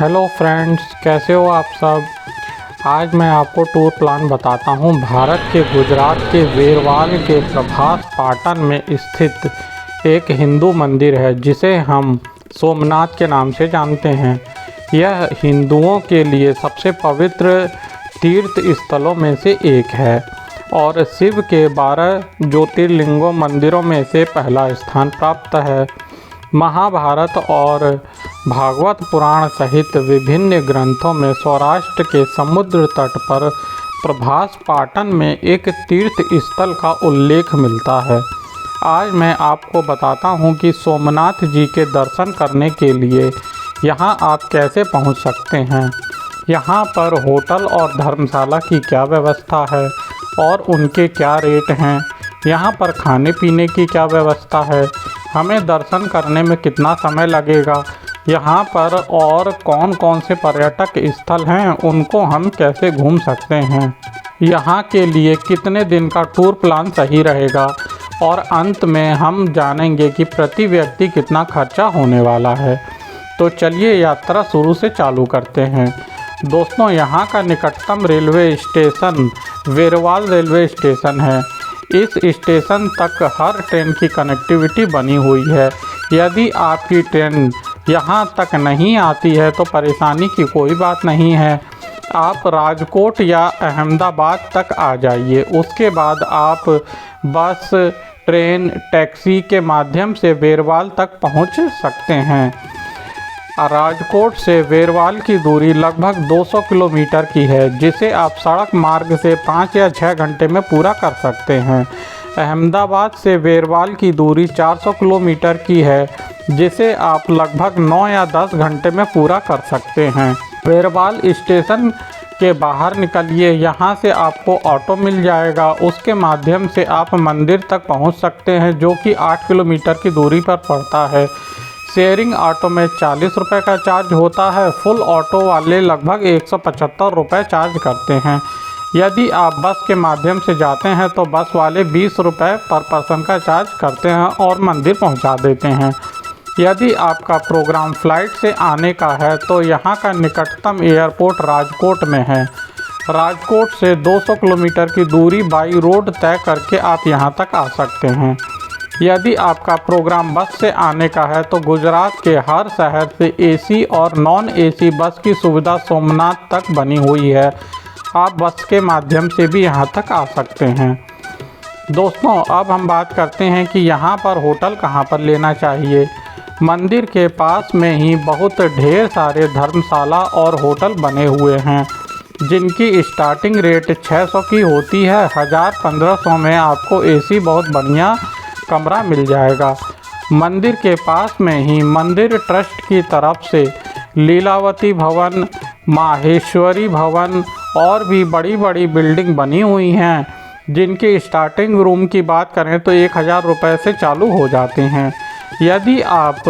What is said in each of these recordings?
Hello friends, कैसे हो आप सब। आज मैं आपको टूर प्लान बताता हूँ। भारत के गुजरात के वेरवाल के प्रभास पाटन में स्थित एक हिंदू मंदिर है जिसे हम सोमनाथ के नाम से जानते हैं। यह हिंदुओं के लिए सबसे पवित्र तीर्थ स्थलों में से एक है और शिव के 12 ज्योतिर्लिंगों मंदिरों में से पहला स्थान प्राप्त है। महाभारत और भागवत पुराण सहित विभिन्न ग्रंथों में सौराष्ट्र के समुद्र तट पर प्रभास पाटन में एक तीर्थ स्थल का उल्लेख मिलता है। आज मैं आपको बताता हूं कि सोमनाथ जी के दर्शन करने के लिए यहां आप कैसे पहुंच सकते हैं, यहां पर होटल और धर्मशाला की क्या व्यवस्था है और उनके क्या रेट हैं, यहां पर खाने पीने की क्या व्यवस्था है, हमें दर्शन करने में कितना समय लगेगा, यहाँ पर और कौन कौन से पर्यटक स्थल हैं उनको हम कैसे घूम सकते हैं, यहाँ के लिए कितने दिन का टूर प्लान सही रहेगा और अंत में हम जानेंगे कि प्रति व्यक्ति कितना खर्चा होने वाला है। तो चलिए यात्रा शुरू से चालू करते हैं। दोस्तों, यहाँ का निकटतम रेलवे स्टेशन वेरवाल रेलवे स्टेशन है। इस स्टेशन तक हर ट्रेन की कनेक्टिविटी बनी हुई है। यदि आपकी ट्रेन यहाँ तक नहीं आती है तो परेशानी की कोई बात नहीं है। आप राजकोट या अहमदाबाद तक आ जाइए। उसके बाद आप बस, ट्रेन, टैक्सी के माध्यम से वेरवाल तक पहुँच सकते हैं। राजकोट से वेरवाल की दूरी लगभग 200 किलोमीटर की है, जिसे आप सड़क मार्ग से 5 या 6 घंटे में पूरा कर सकते हैं। अहमदाबाद से वेरवाल की दूरी 400 किलोमीटर की है, जिसे आप लगभग 9 या 10 घंटे में पूरा कर सकते हैं। वेरवाल स्टेशन के बाहर निकलिए, यहाँ से आपको ऑटो मिल जाएगा। उसके माध्यम से आप मंदिर तक पहुँच सकते हैं, जो कि 8 किलोमीटर की दूरी पर पड़ता है। शेयरिंग ऑटो में 40 रुपये का चार्ज होता है। फुल ऑटो वाले लगभग 175 रुपये चार्ज करते हैं। यदि आप बस के माध्यम से जाते हैं तो बस वाले 20 रुपये पर पर्सन का चार्ज करते हैं और मंदिर पहुंचा देते हैं। यदि आपका प्रोग्राम फ़्लाइट से आने का है तो यहाँ का निकटतम एयरपोर्ट राजकोट में है। राजकोट से 200 किलोमीटर की दूरी बाई रोड तय करके आप यहाँ तक आ सकते हैं। यदि आपका प्रोग्राम बस से आने का है तो गुजरात के हर शहर से एसी और नॉन एसी बस की सुविधा सोमनाथ तक बनी हुई है। आप बस के माध्यम से भी यहाँ तक आ सकते हैं। दोस्तों, अब हम बात करते हैं कि यहाँ पर होटल कहाँ पर लेना चाहिए। मंदिर के पास में ही बहुत ढेर सारे धर्मशाला और होटल बने हुए हैं, जिनकी स्टार्टिंग रेट 600 की होती है। 1000-1500 में आपको एसी बहुत बढ़िया कमरा मिल जाएगा। मंदिर के पास में ही मंदिर ट्रस्ट की तरफ से लीलावती भवन, माहेश्वरी भवन और भी बड़ी बड़ी बिल्डिंग बनी हुई हैं, जिनकी स्टार्टिंग रूम की बात करें तो 1000 रुपये से चालू हो जाते हैं। यदि आप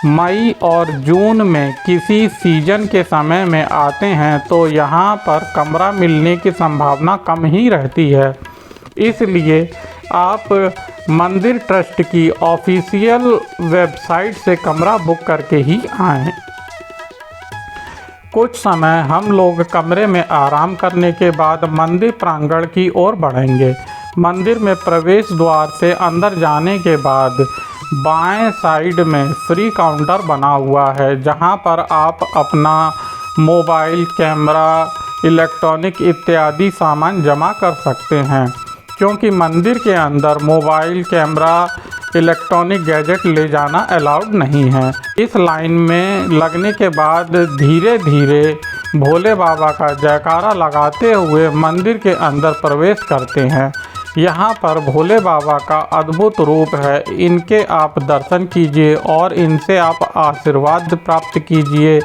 मई और जून में किसी सीजन के समय में आते हैं तो यहाँ पर कमरा मिलने की संभावना कम ही रहती है। इसलिए आप मंदिर ट्रस्ट की ऑफिशियल वेबसाइट से कमरा बुक करके ही आएँ। कुछ समय हम लोग कमरे में आराम करने के बाद मंदिर प्रांगण की ओर बढ़ेंगे। मंदिर में प्रवेश द्वार से अंदर जाने के बाद बाएं साइड में फ्री काउंटर बना हुआ है, जहां पर आप अपना मोबाइल, कैमरा, इलेक्ट्रॉनिक इत्यादि सामान जमा कर सकते हैं। क्योंकि मंदिर के अंदर मोबाइल, कैमरा, इलेक्ट्रॉनिक गैजेट ले जाना अलाउड नहीं है। इस लाइन में लगने के बाद धीरे धीरे भोले बाबा का जयकारा लगाते हुए मंदिर के अंदर प्रवेश करते हैं। यहाँ पर भोले बाबा का अद्भुत रूप है। इनके आप दर्शन कीजिए और इनसे आप आशीर्वाद प्राप्त कीजिए।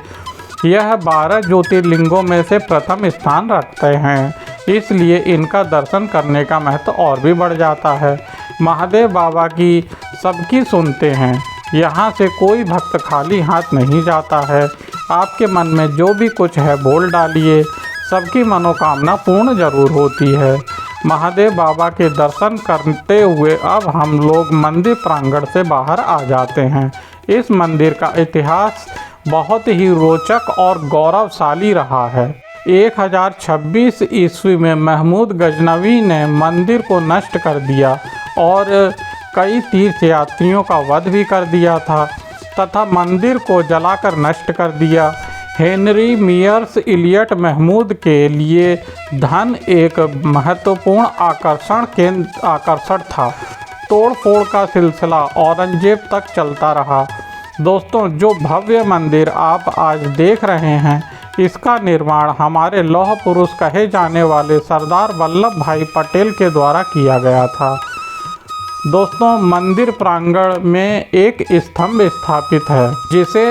यह 12 ज्योतिर्लिंगों में से प्रथम स्थान रखते हैं, इसलिए इनका दर्शन करने का महत्व और भी बढ़ जाता है। महादेव बाबा की सबकी सुनते हैं। यहाँ से कोई भक्त खाली हाथ नहीं जाता है। आपके मन में जो भी कुछ है बोल डालिए, सबकी मनोकामना पूर्ण जरूर होती है। महादेव बाबा के दर्शन करते हुए अब हम लोग मंदिर प्रांगण से बाहर आ जाते हैं। इस मंदिर का इतिहास बहुत ही रोचक और गौरवशाली रहा है। 1026 ईस्वी में महमूद गजनवी ने मंदिर को नष्ट कर दिया और कई तीर्थयात्रियों का वध भी कर दिया था तथा मंदिर को जलाकर नष्ट कर दिया। हेनरी मियर्स इलियट महमूद के लिए धन एक महत्वपूर्ण आकर्षण था। तोड़फोड़ का सिलसिला औरंगजेब तक चलता रहा। दोस्तों, जो भव्य मंदिर आप आज देख रहे हैं, इसका निर्माण हमारे लौह पुरुष कहे जाने वाले सरदार वल्लभ भाई पटेल के द्वारा किया गया था। दोस्तों, मंदिर प्रांगण में एक स्तंभ स्थापित है जिसे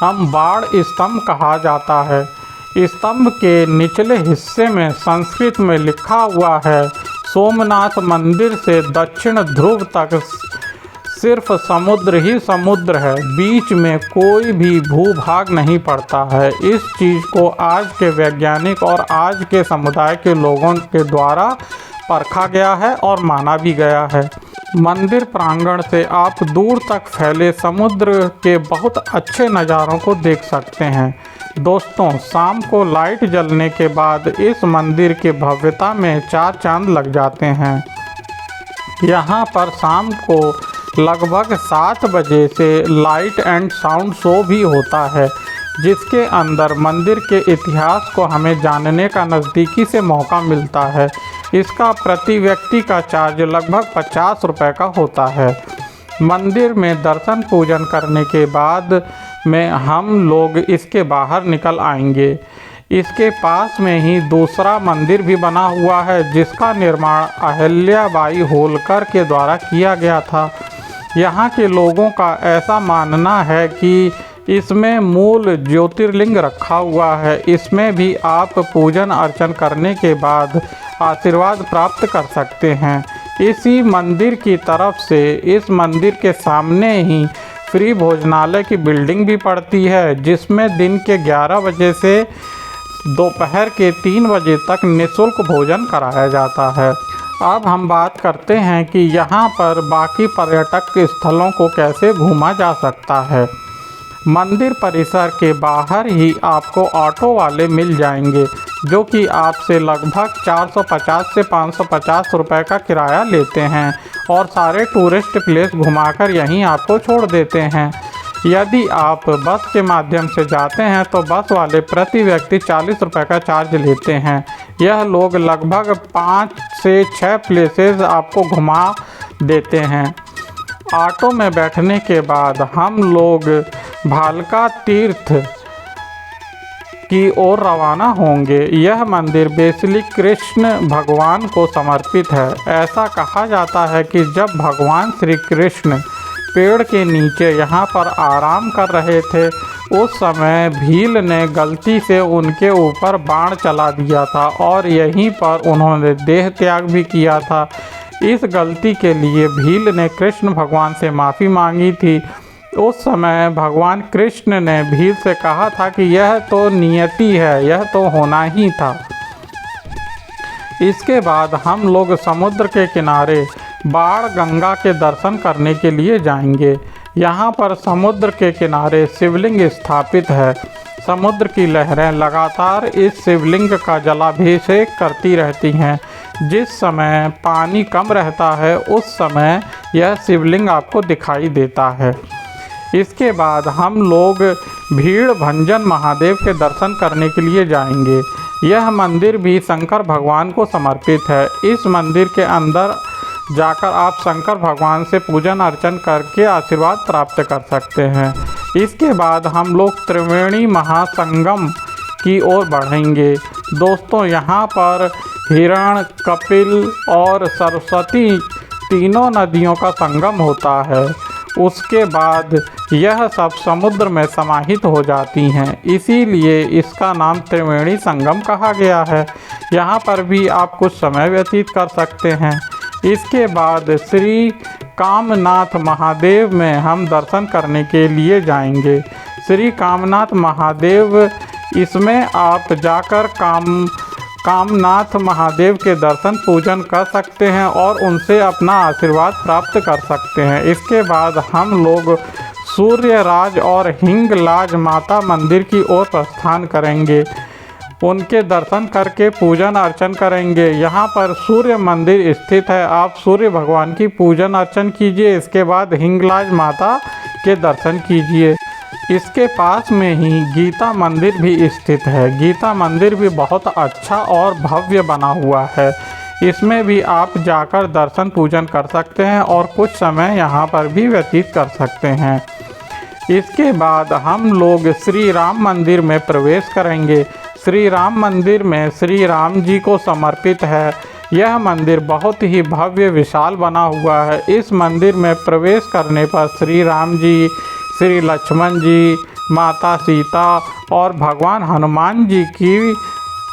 हम बाण स्तंभ कहा जाता है। स्तंभ के निचले हिस्से में संस्कृत में लिखा हुआ है, सोमनाथ मंदिर से दक्षिण ध्रुव तक सिर्फ समुद्र ही समुद्र है, बीच में कोई भी भूभाग नहीं पड़ता है। इस चीज़ को आज के वैज्ञानिक और आज के समुदाय के लोगों के द्वारा परखा गया है और माना भी गया है। मंदिर प्रांगण से आप दूर तक फैले समुद्र के बहुत अच्छे नज़ारों को देख सकते हैं। दोस्तों, शाम को लाइट जलने के बाद इस मंदिर की भव्यता में 4 चांद लग जाते हैं। यहाँ पर शाम को लगभग 7 बजे से लाइट एंड साउंड शो भी होता है, जिसके अंदर मंदिर के इतिहास को हमें जानने का नज़दीकी से मौका मिलता है। इसका प्रति व्यक्ति का चार्ज लगभग 50 रुपये का होता है। मंदिर में दर्शन पूजन करने के बाद में हम लोग इसके बाहर निकल आएंगे। इसके पास में ही दूसरा मंदिर भी बना हुआ है, जिसका निर्माण अहिल्याबाई होलकर के द्वारा किया गया था। यहाँ के लोगों का ऐसा मानना है कि इसमें मूल ज्योतिर्लिंग रखा हुआ है। इसमें भी आप पूजन अर्चन करने के बाद आशीर्वाद प्राप्त कर सकते हैं। इसी मंदिर की तरफ से इस मंदिर के सामने ही फ्री भोजनालय की बिल्डिंग भी पड़ती है, जिसमें दिन के 11 बजे से दोपहर के 3 बजे तक निःशुल्क भोजन कराया जाता है। अब हम बात करते हैं कि यहाँ पर बाकी पर्यटक स्थलों को कैसे घूमा जा सकता है। मंदिर परिसर के बाहर ही आपको ऑटो वाले मिल जाएंगे, जो कि आपसे लगभग 450 से 550 रुपये का किराया लेते हैं और सारे टूरिस्ट प्लेस घुमाकर यहीं आपको छोड़ देते हैं। यदि आप बस के माध्यम से जाते हैं तो बस वाले प्रति व्यक्ति 40 रुपये का चार्ज लेते हैं। यह लोग लगभग 5 से 6 प्लेसेस आपको घुमा देते हैं। ऑटो में बैठने के बाद हम लोग भालका तीर्थ की ओर रवाना होंगे। यह मंदिर बेसिलिक कृष्ण भगवान को समर्पित है। ऐसा कहा जाता है कि जब भगवान श्री कृष्ण पेड़ के नीचे यहाँ पर आराम कर रहे थे, उस समय भील ने गलती से उनके ऊपर बाण चला दिया था और यहीं पर उन्होंने देह त्याग भी किया था। इस गलती के लिए भील ने कृष्ण भगवान से माफ़ी मांगी थी। उस समय भगवान कृष्ण ने भील से कहा था कि यह तो नियति है, यह तो होना ही था। इसके बाद हम लोग समुद्र के किनारे बाण गंगा के दर्शन करने के लिए जाएंगे। यहाँ पर समुद्र के किनारे शिवलिंग स्थापित है। समुद्र की लहरें लगातार इस शिवलिंग का जलाभिषेक करती रहती हैं। जिस समय पानी कम रहता है, उस समय यह शिवलिंग आपको दिखाई देता है। इसके बाद हम लोग भीड़ भंजन महादेव के दर्शन करने के लिए जाएंगे। यह मंदिर भी शंकर भगवान को समर्पित है। इस मंदिर के अंदर जाकर आप शंकर भगवान से पूजन अर्चन करके आशीर्वाद प्राप्त कर सकते हैं। इसके बाद हम लोग त्रिवेणी महासंगम की ओर बढ़ेंगे। दोस्तों, यहाँ पर हिरण, कपिल और सरस्वती तीनों नदियों का संगम होता है। उसके बाद यह सब समुद्र में समाहित हो जाती हैं, इसीलिए इसका नाम त्रिवेणी संगम कहा गया है। यहाँ पर भी आप कुछ समय व्यतीत कर सकते हैं। इसके बाद श्री कामनाथ महादेव में हम दर्शन करने के लिए जाएंगे। श्री कामनाथ महादेव, इसमें आप जाकर कामनाथ महादेव के दर्शन पूजन कर सकते हैं और उनसे अपना आशीर्वाद प्राप्त कर सकते हैं। इसके बाद हम लोग सूर्यराज और हिंगलाज माता मंदिर की ओर प्रस्थान करेंगे। उनके दर्शन करके पूजन अर्चन करेंगे। यहाँ पर सूर्य मंदिर स्थित है, आप सूर्य भगवान की पूजन अर्चन कीजिए। इसके बाद हिंगलाज माता के दर्शन कीजिए। इसके पास में ही गीता मंदिर भी स्थित है। गीता मंदिर भी बहुत अच्छा और भव्य बना हुआ है। इसमें भी आप जाकर दर्शन पूजन कर सकते हैं और कुछ समय यहाँ पर भी व्यतीत कर सकते हैं। इसके बाद हम लोग श्री राम मंदिर में प्रवेश करेंगे। श्री राम मंदिर में श्री राम जी को समर्पित है। यह मंदिर बहुत ही भव्य विशाल बना हुआ है। इस मंदिर में प्रवेश करने पर श्री राम जी, श्री लक्ष्मण जी, माता सीता और भगवान हनुमान जी की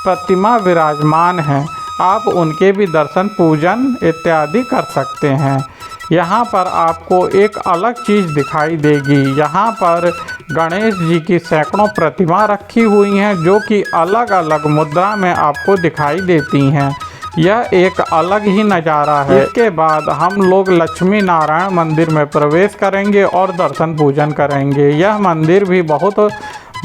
प्रतिमा विराजमान है। आप उनके भी दर्शन पूजन इत्यादि कर सकते हैं। यहाँ पर आपको एक अलग चीज़ दिखाई देगी। यहाँ पर गणेश जी की सैकड़ों प्रतिमा रखी हुई हैं जो कि अलग अलग मुद्रा में आपको दिखाई देती हैं। यह एक अलग ही नज़ारा है। इसके बाद हम लोग लक्ष्मी नारायण मंदिर में प्रवेश करेंगे और दर्शन पूजन करेंगे। यह मंदिर भी बहुत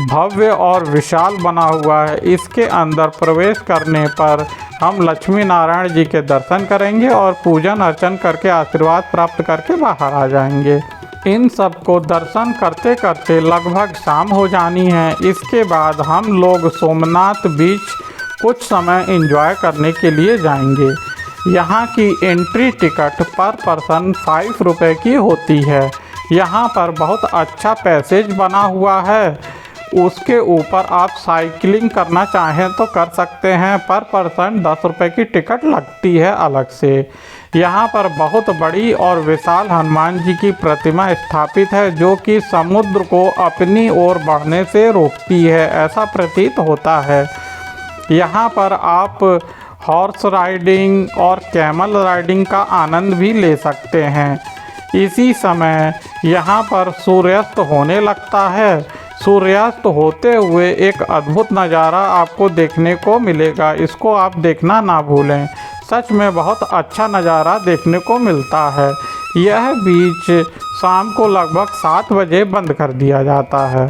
भव्य और विशाल बना हुआ है। इसके अंदर प्रवेश करने पर हम लक्ष्मी नारायण जी के दर्शन करेंगे और पूजन अर्चन करके आशीर्वाद प्राप्त करके बाहर आ जाएंगे। इन सब को दर्शन करते करते लगभग शाम हो जानी है। इसके बाद हम लोग सोमनाथ बीच कुछ समय एंजॉय करने के लिए जाएंगे। यहाँ की एंट्री टिकट पर पर्सन 5 रुपये की होती है। यहाँ पर बहुत अच्छा पैसेज बना हुआ है। उसके ऊपर आप साइकिलिंग करना चाहें तो कर सकते हैं। पर पर्सन 10 रुपये की टिकट लगती है अलग से। यहाँ पर बहुत बड़ी और विशाल हनुमान जी की प्रतिमा स्थापित है जो कि समुद्र को अपनी ओर बढ़ने से रोकती है, ऐसा प्रतीत होता है। यहाँ पर आप हॉर्स राइडिंग और कैमल राइडिंग का आनंद भी ले सकते हैं। इसी समय यहाँ पर सूर्यास्त होने लगता है। सूर्यास्त होते हुए एक अद्भुत नज़ारा आपको देखने को मिलेगा। इसको आप देखना ना भूलें। सच में बहुत अच्छा नज़ारा देखने को मिलता है। यह बीच शाम को लगभग 7 बजे बंद कर दिया जाता है।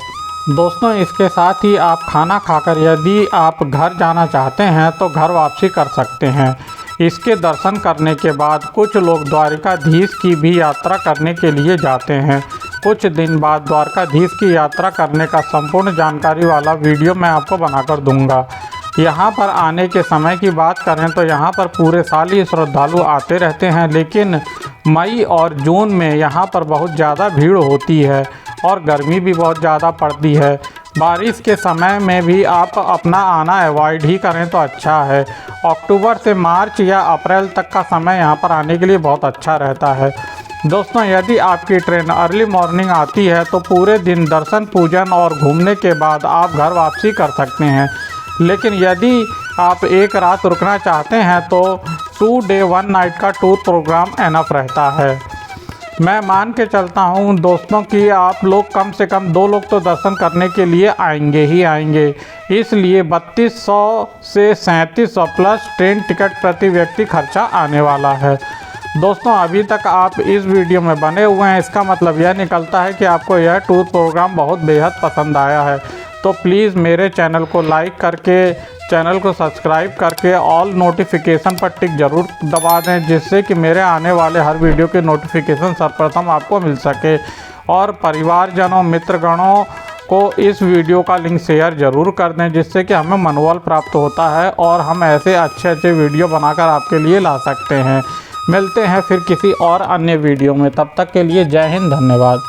दोस्तों, इसके साथ ही आप खाना खाकर यदि आप घर जाना चाहते हैं तो घर वापसी कर सकते हैं। इसके दर्शन करने के बाद कुछ लोग द्वारिकाधीश की भी यात्रा करने के लिए जाते हैं। कुछ दिन बाद द्वारकाधीश की यात्रा करने का संपूर्ण जानकारी वाला वीडियो मैं आपको बनाकर दूंगा। यहाँ पर आने के समय की बात करें तो यहाँ पर पूरे साल ही श्रद्धालु आते रहते हैं, लेकिन मई और जून में यहाँ पर बहुत ज़्यादा भीड़ होती है और गर्मी भी बहुत ज़्यादा पड़ती है। बारिश के समय में भी आप अपना आना अवॉइड ही करें तो अच्छा है। अक्टूबर से मार्च या अप्रैल तक का समय यहाँ पर आने के लिए बहुत अच्छा रहता है। दोस्तों, यदि आपकी ट्रेन अर्ली मॉर्निंग आती है तो पूरे दिन दर्शन पूजन और घूमने के बाद आप घर वापसी कर सकते हैं। लेकिन यदि आप एक रात रुकना चाहते हैं तो 2 डे 1 नाइट का टूर प्रोग्राम एनफ रहता है। मैं मान के चलता हूं दोस्तों कि आप लोग कम से कम 2 लोग तो दर्शन करने के लिए आएंगे ही आएंगे। इसलिए 3200 से 3700 प्लस ट्रेन टिकट प्रति व्यक्ति खर्चा आने वाला है। दोस्तों, अभी तक आप इस वीडियो में बने हुए हैं, इसका मतलब यह निकलता है कि आपको यह टूर प्रोग्राम बहुत बेहद पसंद आया है। तो प्लीज़ मेरे चैनल को लाइक करके, चैनल को सब्सक्राइब करके ऑल नोटिफिकेशन पर टिक ज़रूर दबा दें, जिससे कि मेरे आने वाले हर वीडियो के नोटिफिकेशन सर्वप्रथम आपको मिल सके। और परिवारजनों, मित्रगणों को इस वीडियो का लिंक शेयर ज़रूर कर दें, जिससे कि हमें मनोबल प्राप्त होता है और हम ऐसे अच्छे वीडियो बनाकर आपके लिए ला सकते हैं। मिलते हैं फिर किसी और अन्य वीडियो में। तब तक के लिए जय हिंद, धन्यवाद।